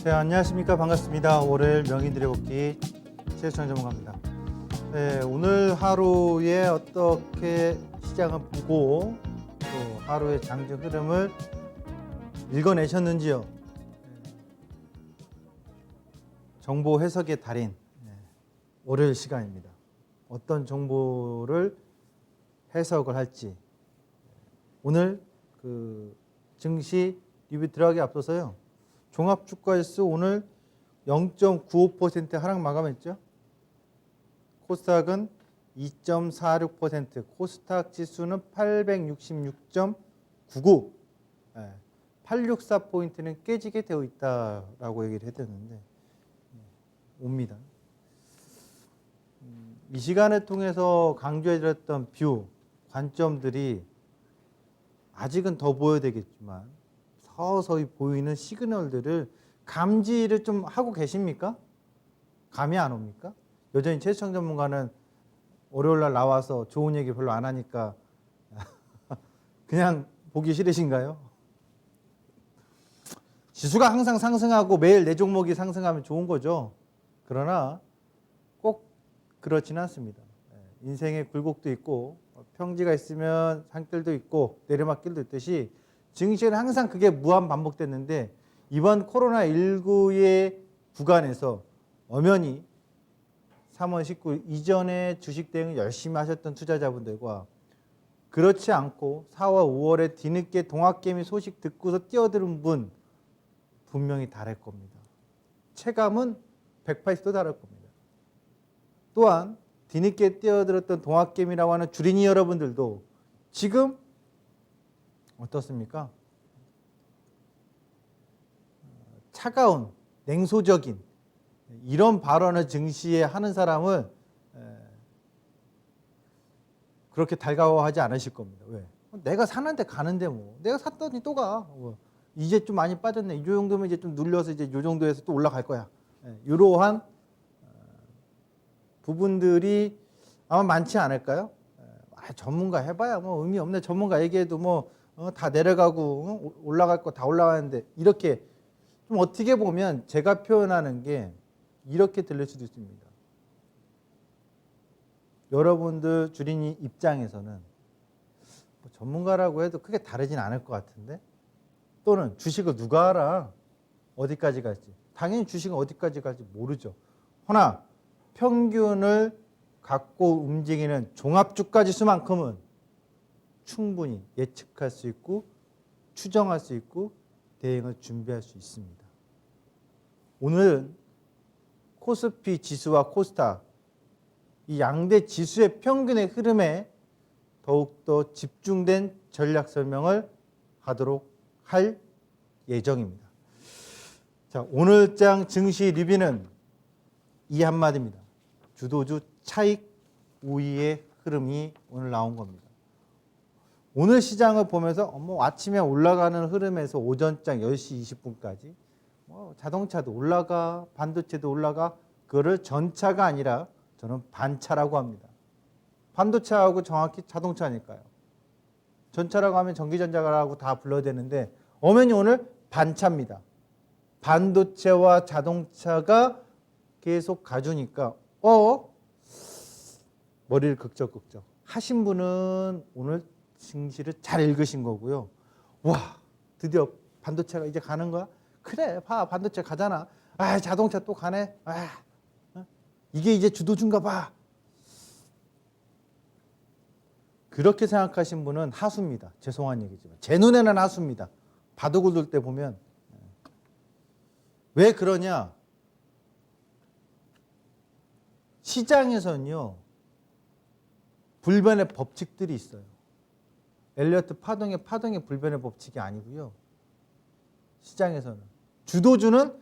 자, 안녕하십니까. 반갑습니다. 월요일 명의들의 복귀 최수정 전문가입니다. 네, 오늘 하루에 어떻게 시장을 보고 또 하루의 장중 흐름을 읽어내셨는지요. 정보 해석의 달인 월요일 시간입니다. 어떤 정보를 해석을 할지 오늘 그 증시 리뷰 들어가기 앞서서요. 종합주가지수 오늘 0.95% 하락 마감했죠. 코스닥은 2.46%, 코스닥 지수는 866.99, 864포인트는 깨지게 되어 있다라고 얘기를 해드렸는데 옵니다. 이 시간을 통해서 강조해드렸던 뷰, 관점들이 아직은 더 보여야 되겠지만 서서히 보이는 시그널들을 감지를 좀 하고 계십니까? 감이 안 옵니까? 여전히 최수정 전문가는 월요일날 나와서 좋은 얘기 별로 안 하니까 그냥 보기 싫으신가요? 지수가 항상 상승하고 매일 내 종목이 상승하면 좋은 거죠. 그러나 꼭 그렇지는 않습니다. 인생의 굴곡도 있고 평지가 있으면 산길도 있고 내리막길도 있듯이 증시는 항상 그게 무한 반복됐는데 이번 코로나19의 구간에서 엄연히 3월 19일 이전에 주식 대응 열심히 하셨던 투자자분들과 그렇지 않고 4월 5월에 뒤늦게 동학개미 소식 듣고서 뛰어드는 분 분명히 다를 겁니다. 체감은 180도 다를 겁니다. 또한 뒤늦게 뛰어들었던 동학개미라고 하는 주린이 여러분들도 지금 어떻습니까? 차가운, 냉소적인 이런 발언을 증시에 하는 사람을 그렇게 달가워하지 않으실 겁니다. 왜? 내가 사는데 가는데 뭐 내가 샀더니 또 가. 이제 좀 많이 빠졌네. 이 정도면 이제 좀 눌려서 이제 이 정도에서 또 올라갈 거야. 이러한 부분들이 아마 많지 않을까요? 전문가 해봐야 뭐 의미 없네. 전문가 얘기해도 뭐 다 내려가고 올라갈 거 다 올라가는데 이렇게 좀 어떻게 보면 제가 표현하는 게 이렇게 들릴 수도 있습니다. 여러분들 주린이 입장에서는 뭐 전문가라고 해도 크게 다르진 않을 것 같은데 또는 주식을 누가 알아? 어디까지 갈지. 당연히 주식은 어디까지 갈지 모르죠. 허나 평균을 갖고 움직이는 종합주가지수만큼은 충분히 예측할 수 있고 추정할 수 있고 대응을 준비할 수 있습니다. 오늘은 코스피 지수와 코스닥 이 양대 지수의 평균의 흐름에 더욱더 집중된 전략 설명을 하도록 할 예정입니다. 자, 오늘장 증시 리뷰는 이 한마디입니다. 주도주 차익 우위의 흐름이 오늘 나온 겁니다. 오늘 시장을 보면서 아침에 올라가는 흐름에서 오전장 10시 20분까지 자동차도 올라가 반도체도 올라가 그거를 전차가 아니라 저는 반차라고 합니다. 반도체하고 정확히 자동차니까요. 전차라고 하면 전기전자라고 다 불러야 되는데 엄연히 오늘 반차입니다. 반도체와 자동차가 계속 가주니까 머리를 극적극적 하신 분은 오늘 증시를 잘 읽으신 거고요. 와, 드디어 반도체가 이제 가는 거야? 그래, 봐, 반도체 가잖아. 자동차 또 가네. 이게 이제 주도주인가 봐. 그렇게 생각하신 분은 하수입니다. 죄송한 얘기지만 제 눈에는 하수입니다. 바둑을 둘 때 보면 왜 그러냐? 시장에서는요 불변의 법칙들이 있어요. 엘리어트 파동의 불변의 법칙이 아니고요. 시장에서는 주도주는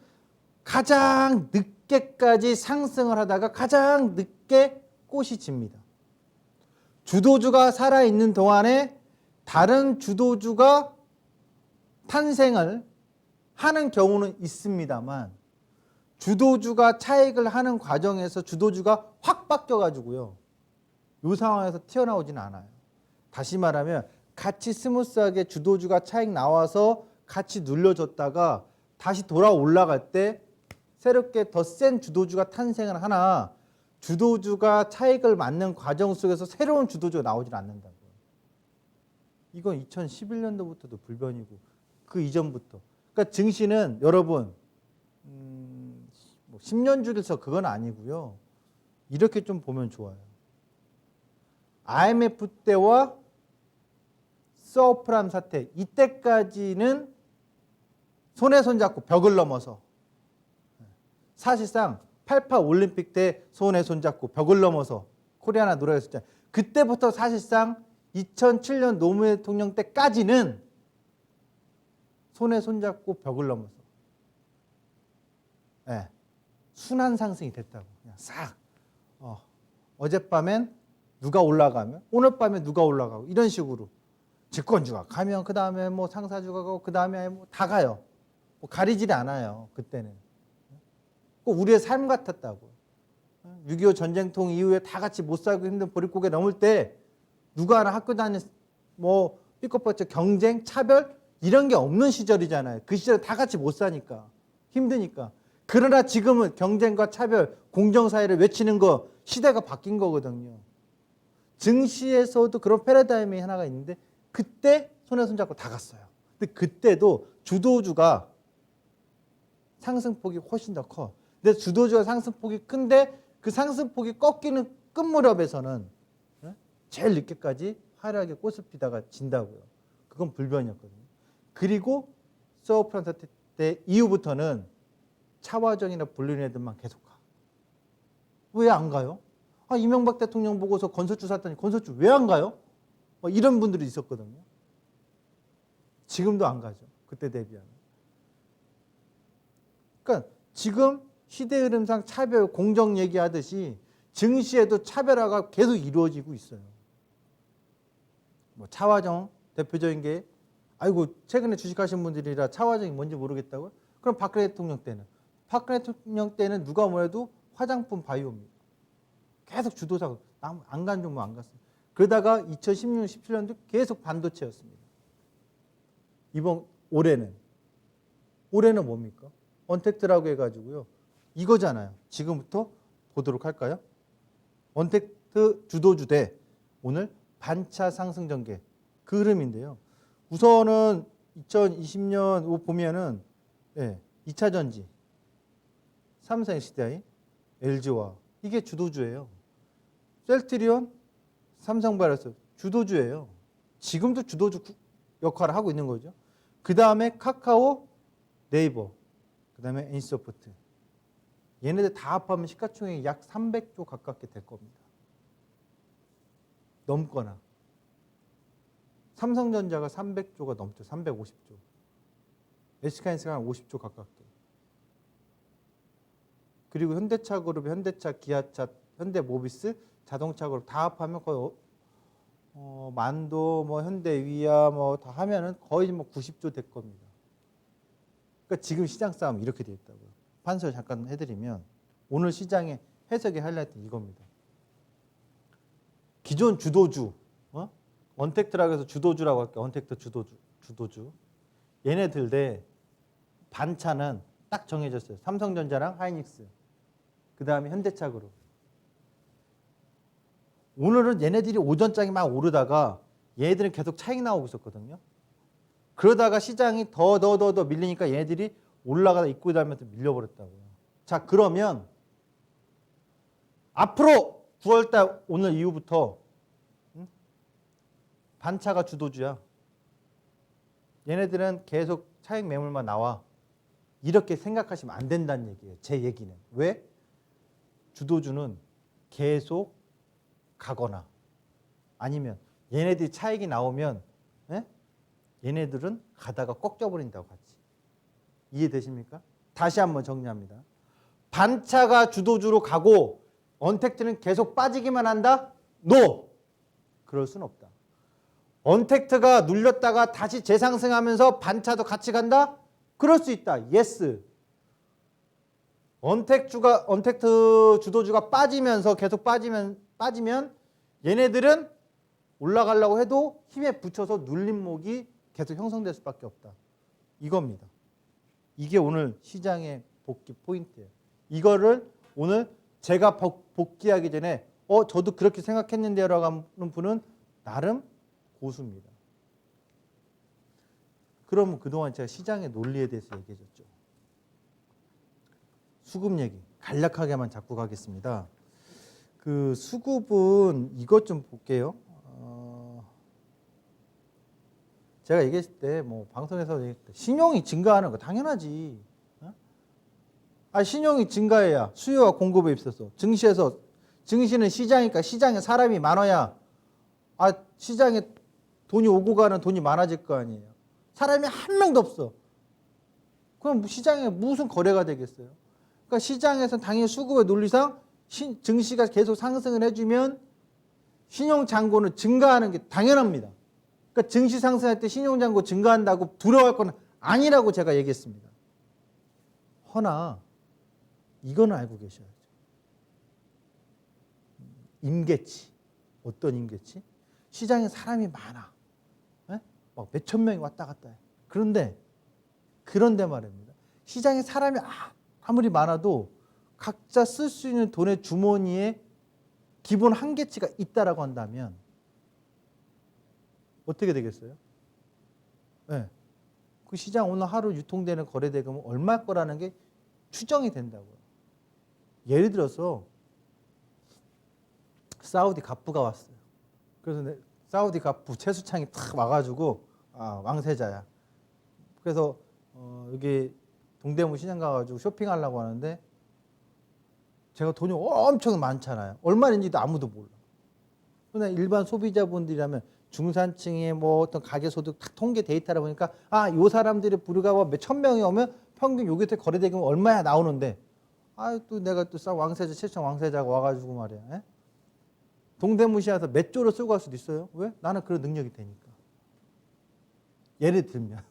가장 늦게까지 상승을 하다가 가장 늦게 꽃이 집니다. 주도주가 살아있는 동안에 다른 주도주가 탄생을 하는 경우는 있습니다만 주도주가 차익을 하는 과정에서 주도주가 확 바뀌어가지고요. 이 상황에서 튀어나오지는 않아요. 다시 말하면 같이 스무스하게 주도주가 차익 나와서 같이 눌려줬다가 다시 돌아 올라갈 때 새롭게 더 센 주도주가 탄생을 하나 주도주가 차익을 맞는 과정 속에서 새로운 주도주가 나오질 않는다고요. 이건 2011년도부터도 불변이고 그 이전부터. 그러니까 증시는 여러분 10년 줄에서 그건 아니고요. 이렇게 좀 보면 좋아요. IMF 때와 서프라임 사태 이때까지는 손에 손잡고 벽을 넘어서 사실상 88 올림픽 때 손에 손잡고 벽을 넘어서 코리아나 노래했었잖아요. 그때부터 사실상 2007년 노무현 대통령 때까지는 손에 손잡고 벽을 넘어서 순환 상승이 됐다고. 그냥 싹 어젯밤엔 누가 올라가면 오늘 밤에 누가 올라가고 이런 식으로 집권주가 가면 그 다음에 뭐 상사주가 가고 그 다음에 뭐 다 가요. 뭐 가리질 않아요. 그때는 꼭 우리의 삶 같았다고. 6.25 전쟁통 이후에 다 같이 못 살고 힘든 보릿고개 넘을 때 누가 하나 학교 다닐 뭐 삐걱번쩍 경쟁 차별 이런 게 없는 시절이잖아요. 그 시절에 다 같이 못 사니까 힘드니까. 그러나 지금은 경쟁과 차별 공정사회를 외치는 거 시대가 바뀐 거거든요. 증시에서도 그런 패러다임이 하나가 있는데 그때 손에 손잡고 다 갔어요. 근데 그때도 주도주가 상승폭이 훨씬 더 커. 근데 주도주가 상승폭이 큰데 그 상승폭이 꺾이는 끝 무렵에서는 제일 늦게까지 화려하게 꽃을 피다가 진다고요. 그건 불변이었거든요. 그리고 서프라임 사태 때 이후부터는 차화정이나 불륜 애들만 계속 가. 왜 안 가요? 이명박 대통령 보고서 건설주 샀더니 건설주 왜 안 가요? 이런 분들이 있었거든요. 지금도 안 가죠. 그때 대비하면. 그러니까 지금 시대 흐름상 차별 공정 얘기하듯이 증시에도 차별화가 계속 이루어지고 있어요. 뭐 차화정 대표적인 게 아이고 최근에 주식하신 분들이라 차화정이 뭔지 모르겠다고요? 그럼 박근혜 대통령 때는 누가 뭐래도 화장품 바이오입니다. 계속 주도사고 안 간 종목 안 갔어요. 그러다가 2016, 17년도 계속 반도체였습니다. 올해는 뭡니까? 언택트라고 해가지고요. 이거잖아요. 지금부터 보도록 할까요? 언택트 주도주 대 오늘 반차 상승 전개 그 흐름인데요. 우선은 2020년 보면은 2차 전지, 삼성 SDI, LG와 이게 주도주예요. 셀트리온, 삼성바이오로스 주도주예요. 지금도 주도주 역할을 하고 있는 거죠. 그 다음에 카카오, 네이버, 그 다음에 NC소프트. 얘네들 다 합하면 시가총액이 약 300조 가깝게 될 겁니다. 넘거나. 삼성전자가 300조가 넘죠. 350조. SK하이닉스가 한 50조 가깝게. 그리고 현대차 그룹, 현대차, 기아차, 현대모비스, 자동차 그룹 다 합하면 거의 만도, 뭐 현대위아 뭐 다 하면은 거의 뭐 90조 될 겁니다. 그러니까 지금 시장 싸움 이렇게 돼 있다고요. 판서 잠깐 해드리면 오늘 시장의 해석의 하이라이트 이겁니다. 기존 주도주, 언택트라고 해서 주도주라고 할게요. 언택트 주도주. 얘네들 대 반차는 딱 정해졌어요. 삼성전자랑 하이닉스. 그 다음에 현대차 그룹. 오늘은 얘네들이 오전장에 막 오르다가 얘네들은 계속 차익 나오고 있었거든요. 그러다가 시장이 더 밀리니까 얘네들이 올라가다 입고 달면서 밀려버렸다고요. 자, 그러면 앞으로 9월달 오늘 이후부터 반차가 주도주야. 얘네들은 계속 차익 매물만 나와. 이렇게 생각하시면 안 된다는 얘기예요. 제 얘기는. 왜? 주도주는 계속 가거나 아니면 얘네들이 차익이 나오면 얘네들은 가다가 꺾여버린다고 같이. 이해되십니까? 다시 한번 정리합니다. 반차가 주도주로 가고 언택트는 계속 빠지기만 한다? NO! 그럴 수는 없다. 언택트가 눌렸다가 다시 재상승하면서 반차도 같이 간다? 그럴 수 있다. yes. 언택트 주도주가 빠지면서 계속 빠지면 얘네들은 올라가려고 해도 힘에 붙여서 눌림목이 계속 형성될 수밖에 없다. 이겁니다. 이게 오늘 시장의 복귀 포인트예요. 이거를 오늘 제가 복귀하기 전에 저도 그렇게 생각했는데요라고 하는 분은 나름 고수입니다. 그러면 그동안 제가 시장의 논리에 대해서 얘기해줬죠. 수급 얘기 간략하게만 잡고 가겠습니다. 그 수급은 이것 좀 볼게요. 제가 얘기했을 때 뭐 방송에서 얘기했을 때 신용이 증가하는 거 당연하지. 신용이 증가해야 수요와 공급에 있어서 증시는 시장이니까 시장에 사람이 많아야 시장에 돈이 오고 가는 돈이 많아질 거 아니에요. 사람이 한 명도 없어. 그럼 시장에 무슨 거래가 되겠어요? 그러니까 시장에서 당연히 수급의 논리상 증시가 계속 상승을 해주면 신용잔고는 증가하는 게 당연합니다. 그러니까 증시 상승할 때 신용잔고 증가한다고 두려워할 건 아니라고 제가 얘기했습니다. 허나 이거는 알고 계셔야죠. 임계치. 어떤 임계치? 시장에 사람이 많아. 막 몇천 명이 왔다 갔다 해. 그런데 말입니다. 시장에 사람이 아무리 많아도 각자 쓸 수 있는 돈의 주머니에 기본 한계치가 있다라고 한다면 어떻게 되겠어요? 네. 그 시장 오늘 하루 유통되는 거래대금은 얼마일 거라는 게 추정이 된다고요. 예를 들어서 사우디 갑부가 왔어요. 그래서 사우디 갑부 채수창이 탁 와가지고 왕세자야. 그래서 여기 동대문 시장 가가지고 쇼핑하려고 하는데 제가 돈이 엄청 많잖아요. 얼마인지도 아무도 몰라. 그냥 일반 소비자분들이라면 중산층의 뭐 어떤 가계소득 딱 통계 데이터를 보니까 요 사람들이 불과 몇천 명이 오면 평균 요게 거래대금은 얼마야 나오는데 또 내가 또 왕세자 최청 왕세자가 와가지고 말이야. 에? 동대문시장에서 몇 조를 쓰고 갈 수도 있어요. 왜? 나는 그런 능력이 되니까. 예를 들면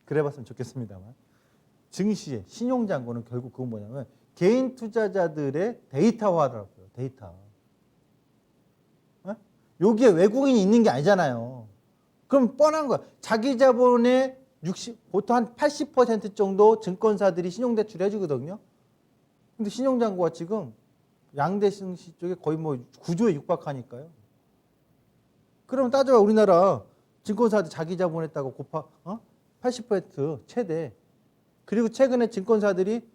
그래봤으면 좋겠습니다만 증시의 신용잔고는 결국 그건 뭐냐면 개인 투자자들의 데이터화더라고요. 데이터. 여기에 외국인이 있는 게 아니잖아요. 그럼 뻔한 거야. 자기 자본의 보통 한 80% 정도 증권사들이 신용대출 해주거든요. 근데 신용잔고가 지금 양대 증시 쪽에 거의 뭐 9조에 육박하니까요. 그럼 따져봐. 우리나라 증권사들 자기 자본했다고 80% 최대. 그리고 최근에 증권사들이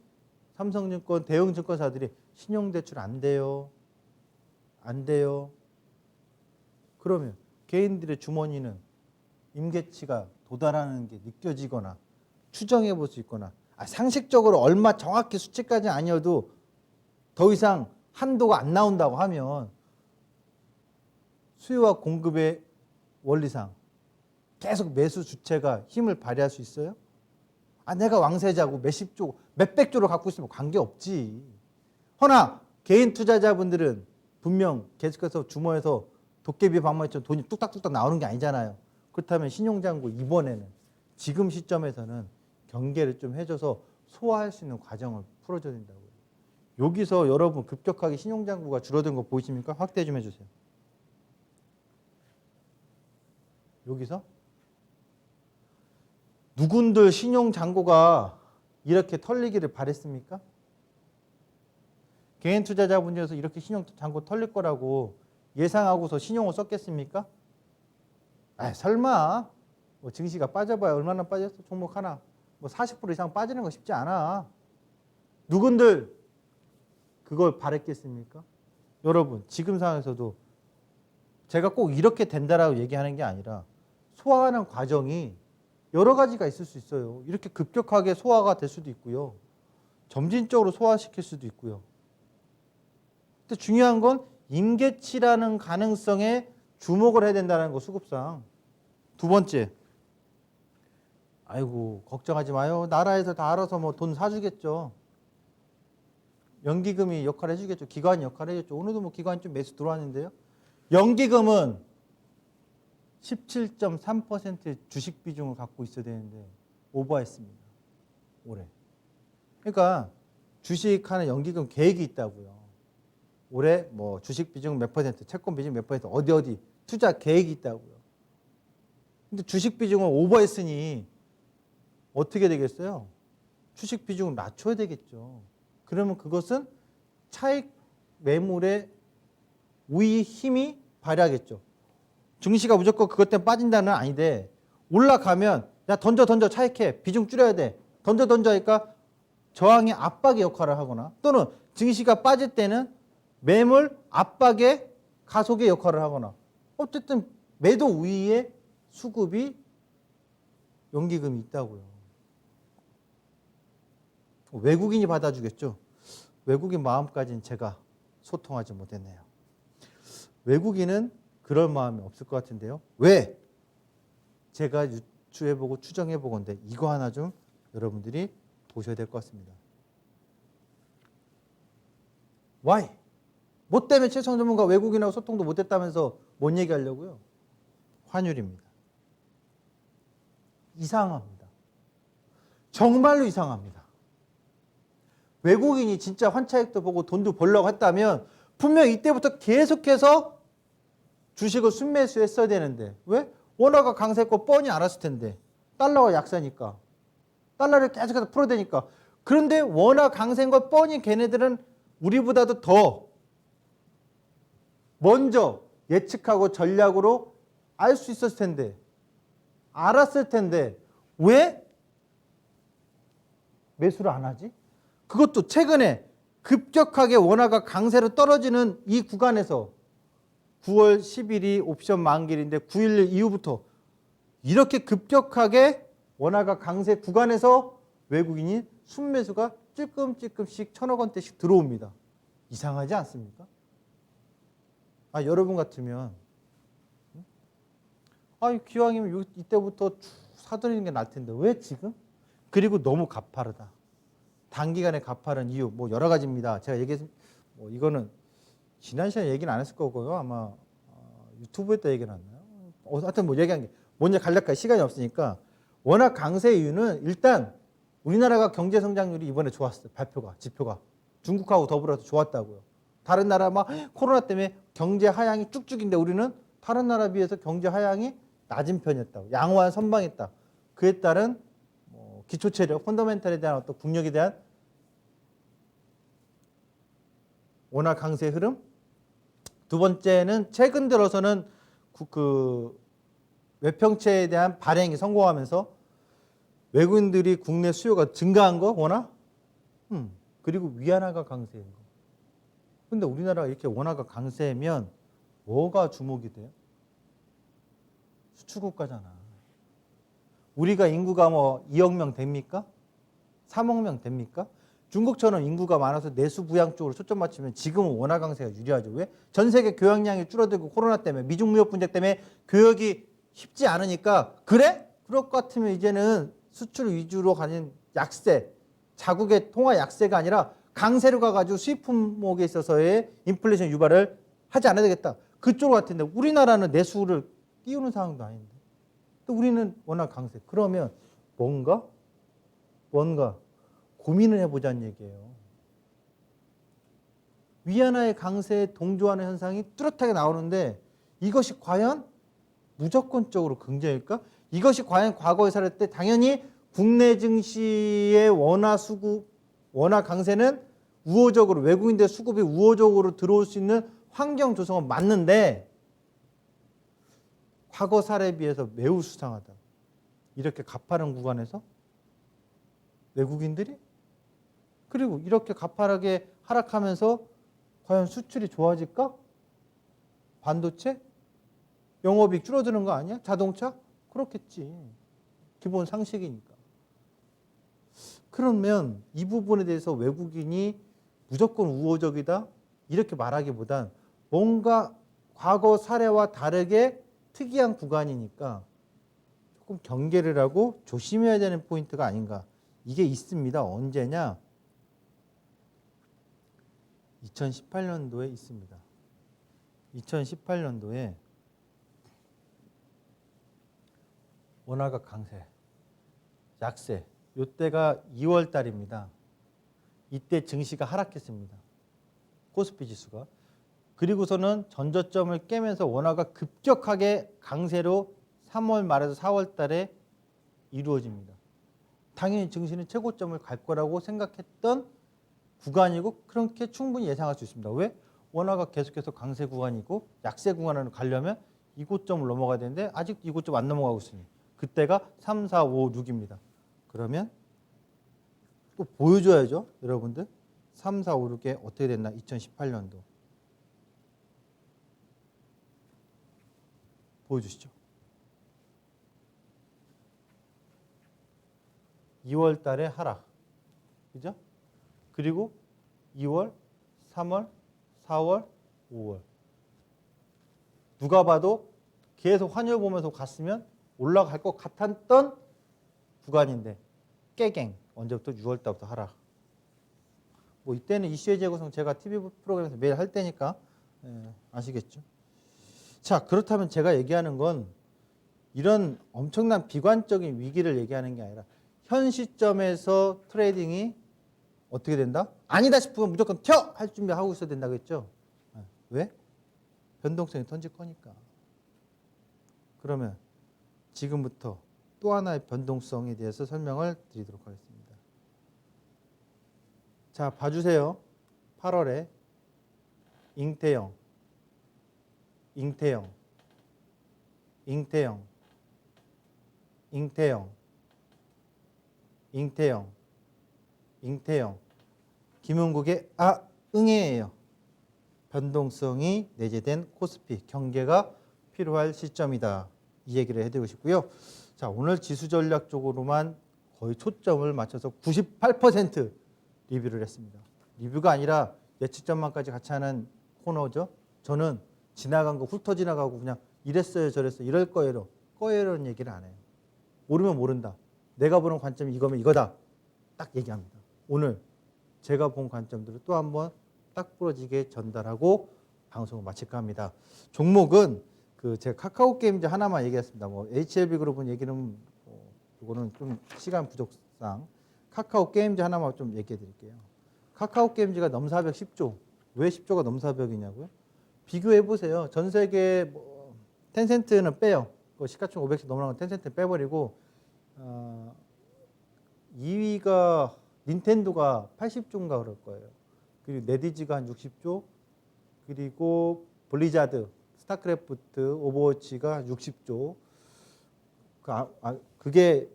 삼성증권, 대형증권사들이 신용대출 안 돼요. 안 돼요. 그러면 개인들의 주머니는 임계치가 도달하는 게 느껴지거나 추정해 볼 수 있거나 상식적으로 얼마 정확히 수치까지 아니어도 더 이상 한도가 안 나온다고 하면 수요와 공급의 원리상 계속 매수 주체가 힘을 발휘할 수 있어요? 내가 왕세자고 몇십조, 몇백조를 갖고 있으면 관계없지. 허나 개인 투자자분들은 분명 계속해서 주머니에서 도깨비 방망이처럼 돈이 뚝딱뚝딱 나오는 게 아니잖아요. 그렇다면 신용잔고 이번에는 지금 시점에서는 경계를 좀 해줘서 소화할 수 있는 과정을 풀어줘야 된다고요. 여기서 여러분 급격하게 신용잔고가 줄어든 거 보이십니까? 확대 좀 해주세요. 여기서 누군들 신용잔고가 이렇게 털리기를 바랬습니까? 개인 투자자분 중에서 이렇게 신용잔고 털릴 거라고 예상하고서 신용을 썼겠습니까? 설마 뭐 증시가 빠져봐야 얼마나 빠졌어? 종목 하나 뭐 40% 이상 빠지는 거 쉽지 않아. 누군들 그걸 바랬겠습니까? 여러분 지금 상황에서도 제가 꼭 이렇게 된다라고 얘기하는 게 아니라 소화하는 과정이 여러 가지가 있을 수 있어요. 이렇게 급격하게 소화가 될 수도 있고요. 점진적으로 소화시킬 수도 있고요. 근데 중요한 건 임계치라는 가능성에 주목을 해야 된다는 거 수급상. 두 번째, 아이고 걱정하지 마요. 나라에서 다 알아서 뭐 돈 사주겠죠. 연기금이 역할을 해주겠죠. 기관이 역할을 해줬죠. 오늘도 뭐 기관이 좀 매수 들어왔는데요. 연기금은 17.3%의 주식 비중을 갖고 있어야 되는데 오버했습니다. 올해. 그러니까 주식하는 연기금 계획이 있다고요. 올해 뭐 주식 비중 몇 퍼센트, 채권 비중 몇 퍼센트, 어디 투자 계획이 있다고요. 근데 주식 비중을 오버했으니 어떻게 되겠어요? 주식 비중을 낮춰야 되겠죠. 그러면 그것은 차익 매물의 우위 힘이 발휘하겠죠. 증시가 무조건 그것 때문에 빠진다는 아닌데 올라가면 야 던져 차익해 비중 줄여야 돼 던져 하니까 저항의 압박의 역할을 하거나 또는 증시가 빠질 때는 매물 압박의 가속의 역할을 하거나 어쨌든 매도 우위의 수급이 연기금이 있다고요. 외국인이 받아주겠죠. 외국인 마음까지는 제가 소통하지 못했네요. 외국인은 그럴 마음이 없을 것 같은데요. 왜? 제가 유추해보고 추정해보건데 이거 하나 좀 여러분들이 보셔야 될 것 같습니다. Why? 뭐 때문에 최성 전문가 외국인하고 소통도 못했다면서 뭔 얘기하려고요? 환율입니다. 이상합니다. 정말로 이상합니다. 외국인이 진짜 환차익도 보고 돈도 벌려고 했다면 분명히 이때부터 계속해서 주식을 순매수했어야 되는데 왜? 원화가 강세했고 뻔히 알았을 텐데 달러가 약세니까 달러를 계속해서 풀어대니까 그런데 원화 강세인 걸 뻔히 걔네들은 우리보다도 더 먼저 예측하고 전략으로 알 수 있었을 텐데 알았을 텐데 왜 매수를 안 하지? 그것도 최근에 급격하게 원화가 강세로 떨어지는 이 구간에서 9월 10일이 옵션 만기일인데 9일 이후부터 이렇게 급격하게 원화가 강세 구간에서 외국인이 순매수가 찔끔찔끔씩 1,000억 원대씩 들어옵니다. 이상하지 않습니까? 여러분 같으면 기왕이면 이때부터 사들이는 게 나을 텐데 왜 지금? 그리고 너무 가파르다. 단기간에 가파른 이유 뭐 여러 가지입니다. 제가 얘기했습니다. 이거는 지난 시간에 얘기는 안 했을 거고요. 아마 유튜브에다 얘기는 안 나요. 하여튼 뭐 얘기한 게 먼저 갈릴까요? 시간이 없으니까. 워낙 강세 이유는 일단 우리나라가 경제 성장률이 이번에 좋았어요. 지표가. 중국하고 더불어서 좋았다고요. 다른 나라 막 코로나 때문에 경제 하향이 쭉쭉인데 우리는 다른 나라에 비해서 경제 하향이 낮은 편이었다고. 양호한 선방했다. 그에 따른 기초체력, 펀더멘탈에 대한 어떤 국력에 대한 원화 강세의 흐름. 두 번째는 최근 들어서는 외평채에 대한 발행이 성공하면서 외국인들이 국내 수요가 증가한 거 원화? 그리고 위안화가 강세인 거. 근데 우리나라가 이렇게 원화가 강세면 뭐가 주목이 돼요? 수출국가잖아. 우리가 인구가 2억 명 됩니까? 3억 명 됩니까? 중국처럼 인구가 많아서 내수 부양 쪽으로 초점 맞추면 지금은 원화 강세가 유리하죠. 왜? 전 세계 교역량이 줄어들고 코로나 때문에 미중 무역 분쟁 때문에 교역이 쉽지 않으니까 그래? 그럴 것 같으면 이제는 수출 위주로 가는 약세, 자국의 통화 약세가 아니라 강세로 가가지고 수입 품목에 있어서의 인플레이션 유발을 하지 않아야 되겠다. 그쪽 같은데 우리나라는 내수를 띄우는 상황도 아닌데 또 우리는 워낙 강세. 그러면 뭔가 고민을 해보자는 얘기예요. 위안화의 강세에 동조하는 현상이 뚜렷하게 나오는데 이것이 과연 무조건적으로 긍정일까? 이것이 과연 과거에 살았을 때 당연히 국내 증시의 원화 강세는 우호적으로 외국인들 수급이 우호적으로 들어올 수 있는 환경 조성은 맞는데 과거 사례에 비해서 매우 수상하다. 이렇게 가파른 구간에서 외국인들이 그리고 이렇게 가파르게 하락하면서 과연 수출이 좋아질까? 반도체? 영업이익 줄어드는 거 아니야? 자동차? 그렇겠지. 기본 상식이니까. 그러면 이 부분에 대해서 외국인이 무조건 우호적이다? 이렇게 말하기보단 뭔가 과거 사례와 다르게 특이한 구간이니까 조금 경계를 하고 조심해야 되는 포인트가 아닌가. 이게 있습니다. 언제냐? 2018년도에 있습니다. 2018년도에 원화가 강세, 약세. 이때가 2월 달입니다. 이때 증시가 하락했습니다. 코스피 지수가. 그리고서는 전저점을 깨면서 원화가 급격하게 강세로 3월 말에서 4월 달에 이루어집니다. 당연히 증시는 최고점을 갈 거라고 생각했던 구간이고 그렇게 충분히 예상할 수 있습니다. 왜? 원화가 계속해서 강세 구간이고 약세 구간으로 가려면 이고점을 넘어가야 되는데 아직 이고점 안 넘어가고 있으니 그때가 3, 4, 5, 6입니다. 그러면 또 보여줘야죠. 여러분들 3, 4, 5, 6에 어떻게 됐나 2018년도 보여주시죠. 2월 달에 하락. 그죠? 그리고 2월, 3월, 4월, 5월. 누가 봐도 계속 환율 보면서 갔으면 올라갈 것 같았던 구간인데 깨갱. 언제부터? 6월 달부터 하락. 뭐 이때는 이슈의 재구성 제가 TV 프로그램에서 매일 할 때니까 아시겠죠? 자, 그렇다면 제가 얘기하는 건 이런 엄청난 비관적인 위기를 얘기하는 게 아니라 현 시점에서 트레이딩이 어떻게 된다? 아니다 싶으면 무조건 튀어! 할 준비하고 있어야 된다고 했죠. 왜? 변동성이 던질 거니까. 그러면 지금부터 또 하나의 변동성에 대해서 설명을 드리도록 하겠습니다. 자, 봐주세요. 8월에 잉태형, 잉태형, 잉태형, 잉태형, 잉태형, 잉태형, 김은국의 응애예요. 변동성이 내재된 코스피 경계가 필요할 시점이다. 이 얘기를 해드리고 싶고요. 자, 오늘 지수 전략적으로만 거의 초점을 맞춰서 98% 리뷰를 했습니다. 리뷰가 아니라 예측 전망까지 같이 하는 코너죠. 저는 지나간 거 훑어 지나가고 그냥 이랬어요 저랬어요 이럴 거예요라는 얘기를 안 해요. 모르면 모른다. 내가 보는 관점이 이거면 이거다. 딱 얘기합니다. 오늘 제가 본 관점들을 또 한번 딱 부러지게 전달하고 방송을 마칠까 합니다. 종목은 제가 카카오 게임즈 하나만 얘기했습니다. 뭐 HLB 그룹은 얘기는 이거는 좀 시간 부족상 카카오 게임즈 하나만 좀 얘기해 드릴게요. 카카오 게임즈가 넘사벽 10조. 왜 10조가 넘사벽이냐고요? 비교해 보세요. 전 세계 텐센트는 빼요. 시가총 500씩 넘어가는 텐센트 빼버리고 2위가 닌텐도가 80조인가 그럴 거예요. 그리고 네디지가 한 60조, 그리고 블리자드, 스타크래프트, 오버워치가 60조. 그게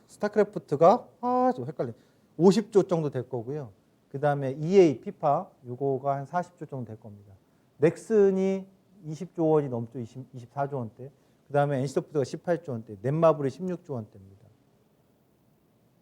스타크래프트가 좀 헷갈려. 50조 정도 될 거고요. 그 다음에 EA, 피파 요거가 한 40조 정도 될 겁니다. 넥슨이 20조 원이 넘죠. 24조 원대. 그 다음에 NC소프트가 18조 원대, 넷마블이 16조 원대입니다.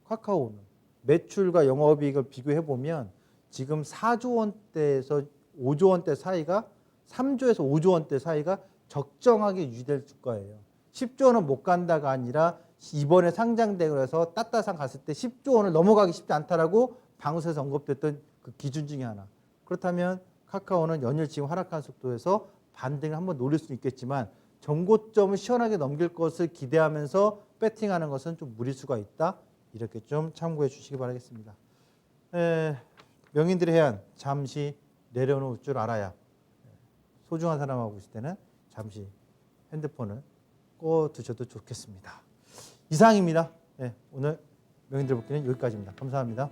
카카오는 매출과 영업이익을 비교해 보면 지금 4조 원대에서 5조 원대 사이가 3조에서 5조 원대 사이가 적정하게 유지될 거예요. 10조 원은 못 간다가 아니라 이번에 상장되고 해서 따따상 갔을 때 10조 원을 넘어가기 쉽지 않다라고 방송에서 언급됐던 그 기준 중에 하나. 그렇다면 카카오는 연일 지금 하락한 속도에서 반등을 한번 노릴 수 있겠지만 정고점을 시원하게 넘길 것을 기대하면서 배팅하는 것은 좀 무리수가 있다. 이렇게 좀 참고해 주시기 바라겠습니다. 명인들의 해안 잠시 내려놓을 줄 알아야 소중한 사람하고 있을 때는 잠시 핸드폰을 꺼 두셔도 좋겠습니다. 이상입니다. 오늘 명인들 복귀는 여기까지입니다. 감사합니다.